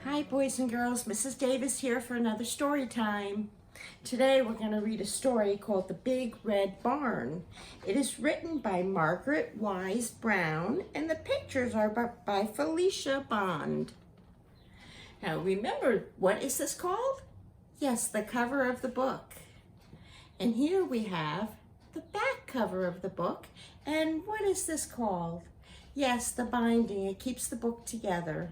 Hi boys and girls, Mrs. Davis here for another story time. Today we're going to read a story called The Big Red Barn. It is written by Margaret Wise Brown and the pictures are by Felicia Bond. Now remember, what is this called? Yes, the cover of the book. And here we have the back cover of the book. And what is this called? Yes, the binding. It keeps the book together.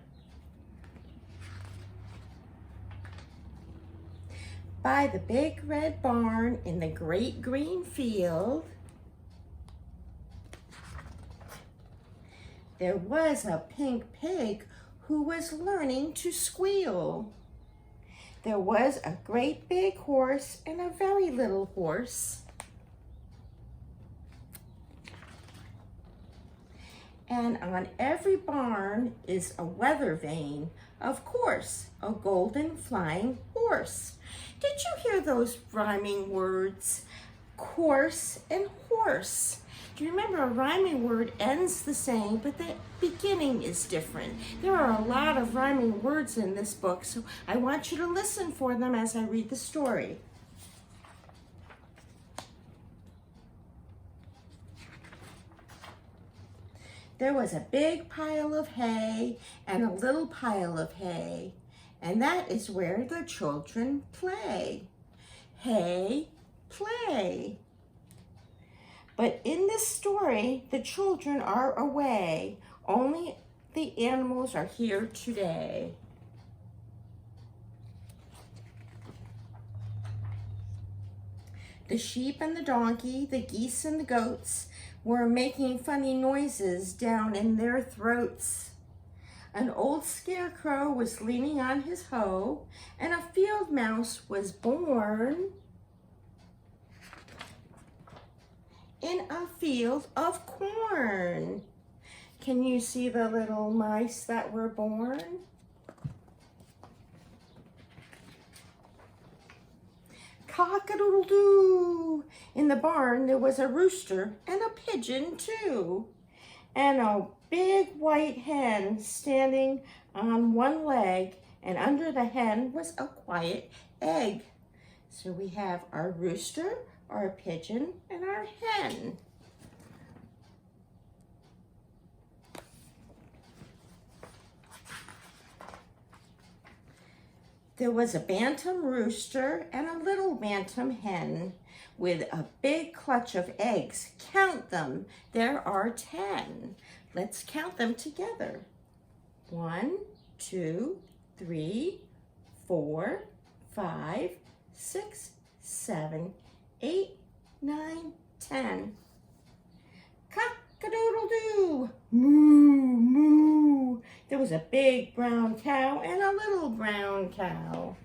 By the big red barn in the great green field, there was a pink pig who was learning to squeal. There was a great big horse and a very little horse. And on every barn is a weather vane, of course, a golden flying horse. Did you hear those rhyming words? Course and horse. Do you remember a rhyming word ends the same, but the beginning is different? There are a lot of rhyming words in this book, so I want you to listen for them as I read the story. There was a big pile of hay and a little pile of hay, and that is where the children play. Hay, play. But in this story, the children are away. Only the animals are here today. The sheep and the donkey, the geese and the goats were making funny noises down in their throats. An old scarecrow was leaning on his hoe, and a field mouse was born in a field of corn. Can you see the little mice that were born? Cock-a-doodle-doo! In the barn there was a rooster and a pigeon too, and a big white hen standing on one leg, and under the hen was a quiet egg. So we have our rooster, our pigeon, and our hen. There was a bantam rooster and a little bantam hen with a big clutch of eggs. Count them. There are 10. Let's count them together. 1, 2, 3, 4, 5, 6, 7, 8, 9, 10. Cock-a-doodle-doo! Moo, moo. There was a big brown cow and a little brown cow.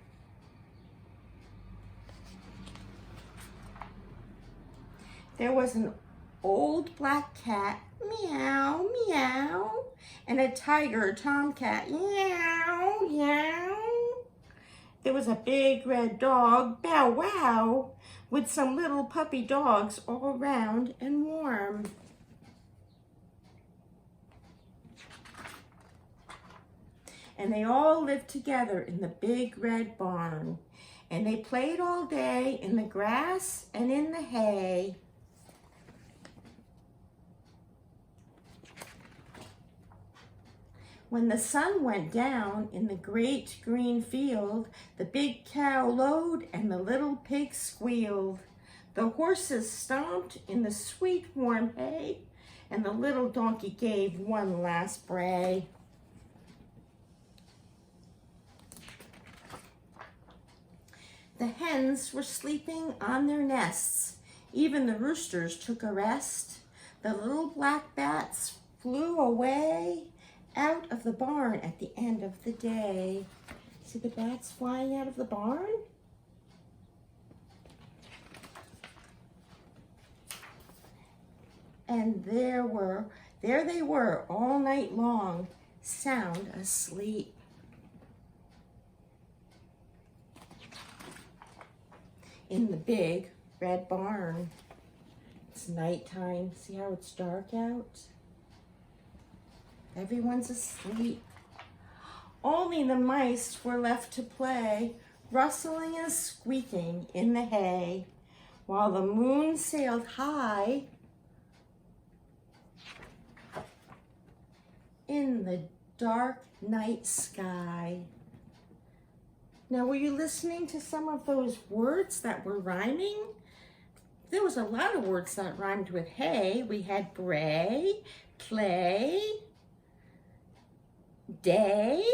There was an old black cat, meow, meow, and a tiger tomcat, meow, meow. There was a big red dog, bow wow, with some little puppy dogs all round and warm. And they all lived together in the big red barn. And they played all day in the grass and in the hay. When the sun went down in the great green field, the big cow lowed and the little pig squealed. The horses stomped in the sweet warm hay, and the little donkey gave one last bray. The hens were sleeping on their nests. Even the roosters took a rest. The little black bats flew away out of the barn at the end of the day. See the bats flying out of the barn? And there they were all night long, sound asleep. In the big red barn. It's nighttime. See how it's dark out? Everyone's asleep. Only the mice were left to play, rustling and squeaking in the hay, while the moon sailed high in the dark night sky. Now, were you listening to some of those words that were rhyming? There was a lot of words that rhymed with hay. We had bray, play, day.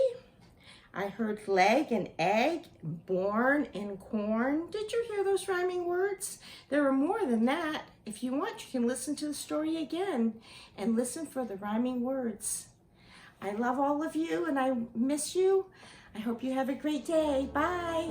I heard leg and egg, born and corn. Did you hear those rhyming words? There were more than that. If you want, you can listen to the story again and listen for the rhyming words. I love all of you and I miss you. I hope you have a great day. Bye.